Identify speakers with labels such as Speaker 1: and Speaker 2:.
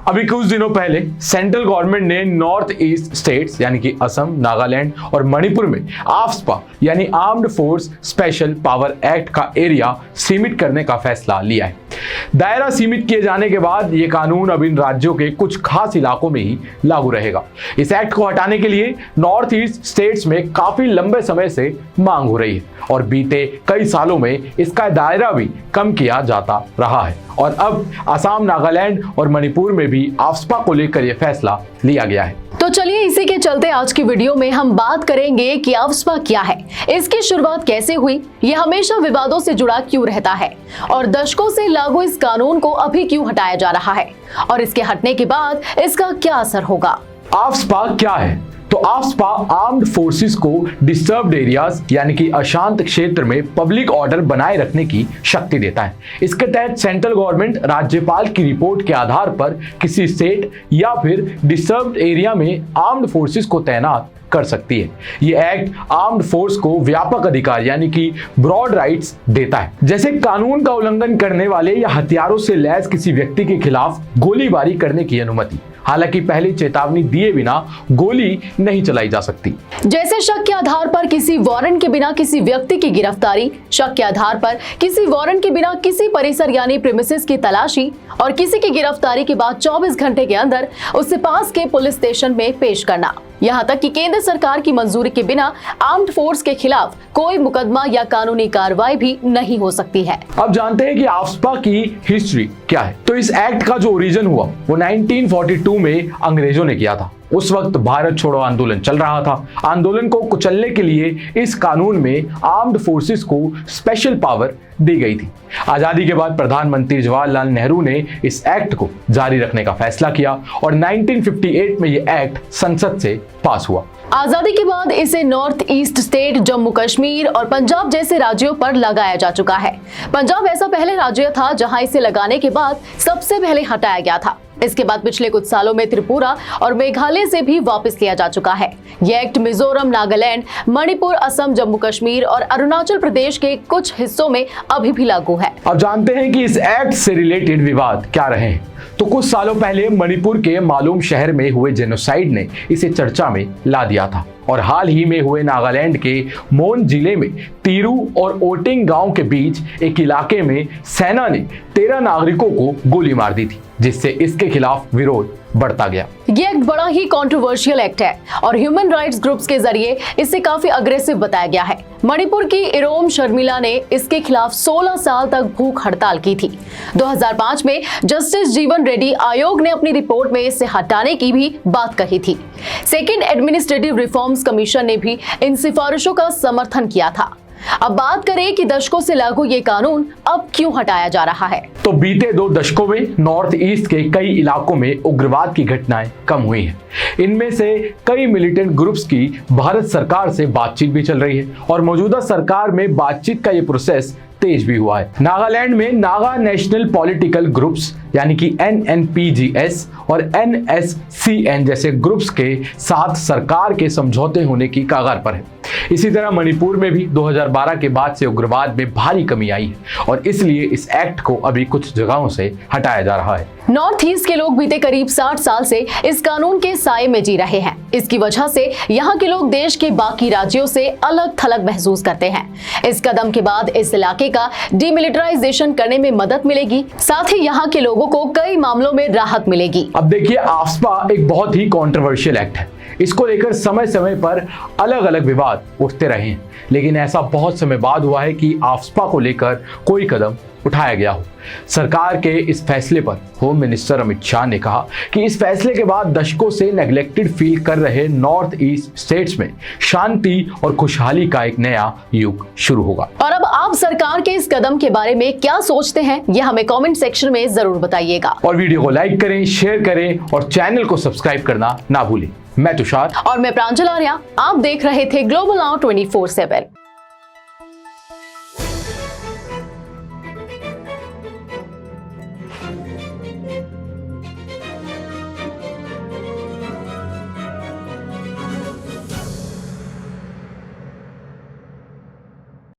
Speaker 1: अभी कुछ दिनों पहले सेंट्रल गवर्नमेंट ने नॉर्थ ईस्ट स्टेट्स यानी कि असम, नागालैंड और मणिपुर में आफ्स्पा यानी armed force special power act का एरिया सीमित करने का फैसला लिया है। दायरा सीमित किए जाने के बाद यह कानून अब इन राज्यों के कुछ खास इलाकों में ही लागू रहेगा। इस एक्ट को हटाने के लिए नॉर्थ ईस्ट स्टेट्स में काफी लंबे समय से मांग हो रही है और बीते कई सालों में इसका दायरा भी कम किया जाता रहा है और अब असम, नागालैंड और मणिपुर में भी आफ्स्पा को लेकर यह फैसला लिया गया है।
Speaker 2: तो चलिए इसी के चलते आज की वीडियो में हम बात करेंगे कि आफ्स्पा क्या है, इसकी शुरुआत कैसे हुई, ये हमेशा विवादों से जुड़ा क्यों रहता है और दशकों से लागू इस कानून को अभी क्यों हटाया जा रहा है और इसके हटने के बाद इसका क्या असर होगा।
Speaker 1: आफ्स्पा क्या है? तो आफ्स्पा आर्म्ड फोर्सेस को डिस्टर्ब्ड एरियाज यानी कि अशांत क्षेत्र में पब्लिक ऑर्डर बनाए रखने की शक्ति देता है। इसके तहत सेंट्रल गवर्नमेंट राज्यपाल की रिपोर्ट के आधार पर किसी स्टेट या फिर डिस्टर्ब्ड एरिया में आर्म्ड फोर्सेस को तैनात कर सकती है। ये एक्ट आर्म्ड फोर्स को व्यापक अधिकार यानी कि ब्रॉड राइट्स देता है, जैसे कानून का उल्लंघन करने वाले या हथियारों से लैस किसी व्यक्ति के खिलाफ गोलीबारी करने की अनुमति। हालांकि पहले चेतावनी दिए बिना गोली नहीं चलाई जा सकती।
Speaker 2: जैसे शक के आधार पर किसी वारंट के बिना किसी व्यक्ति की गिरफ्तारी, शक के आधार पर किसी वारंट के बिना किसी परिसर यानी प्रीमिसेस की तलाशी और किसी की गिरफ्तारी के बाद 24 घंटे के अंदर उसे पास के पुलिस स्टेशन में पेश करना। यहाँ तक कि केंद्र सरकार की मंजूरी के बिना आर्म्ड फोर्स के खिलाफ कोई मुकदमा या कानूनी कार्रवाई भी नहीं हो सकती है।
Speaker 1: अब जानते हैं कि आफ्स्पा की हिस्ट्री क्या है। तो इस एक्ट का जो ओरिजिन हुआ वो 1942 में अंग्रेजों ने किया था। उस वक्त भारत छोड़ो आंदोलन चल रहा था। आंदोलन को कुचलने के लिए इस कानून में आर्म्ड फोर्सेस को स्पेशल पावर दी गई थी। आजादी के बाद प्रधानमंत्री जवाहरलाल नेहरू ने इस एक्ट को जारी रखने का फैसला किया और 1958 में यह एक्ट संसद से पास हुआ।
Speaker 2: आजादी के बाद इसे north east state, Jammu Kashmir और पंजाब जैसे राज्यों पर लगाया जा चुका है। पंजाब ऐसा पहले राज्य था जहां इसे लगाने के बाद सबसे पहले हटाया गया था। इसके बाद पिछले कुछ सालों में त्रिपुरा और मेघालय से भी वापस लिया जा चुका है। यह एक्ट मिजोरम, नागालैंड, मणिपुर, असम, जम्मू कश्मीर और अरुणाचल प्रदेश के कुछ हिस्सों में अभी भी लागू है।
Speaker 1: अब जानते हैं कि इस एक्ट से रिलेटेड विवाद क्या रहे हैं। तो कुछ सालों पहले मणिपुर के मालूम शहर में हुए जेनोसाइड ने इसे चर्चा में ला दिया था और हाल ही में हुए नागालैंड के मोन जिले में तीरू और ओटिंग गांव के बीच एक इलाके में सेना ने 13 नागरिकों को गोली मार दी थी, जिससे इसके खिलाफ विरोध बढ़ता गया।
Speaker 2: ये एक्ट बड़ा ही कंट्रोवर्शियल एक्ट है और ह्यूमन राइट्स ग्रुप्स के जरिए इसे काफी अग्रेसिव बताया गया है। मणिपुर की इरोम शर्मिला ने इसके खिलाफ 16 साल तक भूख हड़ताल की थी। 2005 में जस्टिस जीवन रेड्डी आयोग ने अपनी रिपोर्ट में इसे हटाने की भी बात कही थी। सेकेंड एडमिनिस्ट्रेटिव रिफॉर्म्स कमीशन ने भी इन सिफारिशों का समर्थन किया था। अब बात करें कि दशकों से लागू ये कानून अब क्यों हटाया जा रहा है।
Speaker 1: तो बीते 2 दशकों में नॉर्थ ईस्ट के कई इलाकों में उग्रवाद की घटनाएं कम हुई हैं। इनमें से कई मिलिटेंट ग्रुप्स की भारत सरकार से बातचीत भी चल रही है और मौजूदा सरकार में बातचीत का ये प्रोसेस तेज भी हुआ है। नागालैंड में नागा नेशनल पॉलिटिकल ग्रुप्स यानी कि NNPGS और NSCN जैसे ग्रुप्स के साथ सरकार के समझौते होने की कगार पर है। इसी तरह मणिपुर में भी 2012 के बाद से उग्रवाद में भारी कमी आई है और इसलिए इस एक्ट को अभी कुछ जगहों से हटाया जा रहा है।
Speaker 2: नॉर्थ ईस्ट के लोग बीते करीब 60 साल से इस कानून के साए में जी रहे हैं। इसकी वजह से यहाँ के लोग देश के बाकी राज्यों से अलग थलग महसूस करते हैं। इस कदम के बाद इस इलाके का डिमिलिटराइजेशन करने में मदद मिलेगी, साथ ही यहाँ के लोगों को कई मामलों में राहत मिलेगी।
Speaker 1: अब देखिए, आफ्स्पा एक बहुत ही कंट्रोवर्शियल एक्ट है। इसको लेकर समय समय पर अलग अलग विवाद उठते रहे हैं, लेकिन ऐसा बहुत समय बाद हुआ है कि आफ्स्पा को लेकर कोई कदम उठाया गया हो। सरकार के इस फैसले पर होम मिनिस्टर अमित शाह ने कहा कि इस फैसले के बाद दशकों से नेग्लेक्टेड फील कर रहे नॉर्थ ईस्ट स्टेट्स में शांति और खुशहाली का एक नया युग शुरू होगा।
Speaker 2: और अब आप सरकार के इस कदम के बारे में क्या सोचते हैं, ये हमें कमेंट सेक्शन में जरूर बताइएगा।
Speaker 1: और वीडियो को लाइक करें, शेयर करें और चैनल को सब्सक्राइब करना ना भूलें। मैं तुषार
Speaker 2: और मैं प्रांजल आर्या। आप देख रहे थे ग्लोबल नाउ 24/7।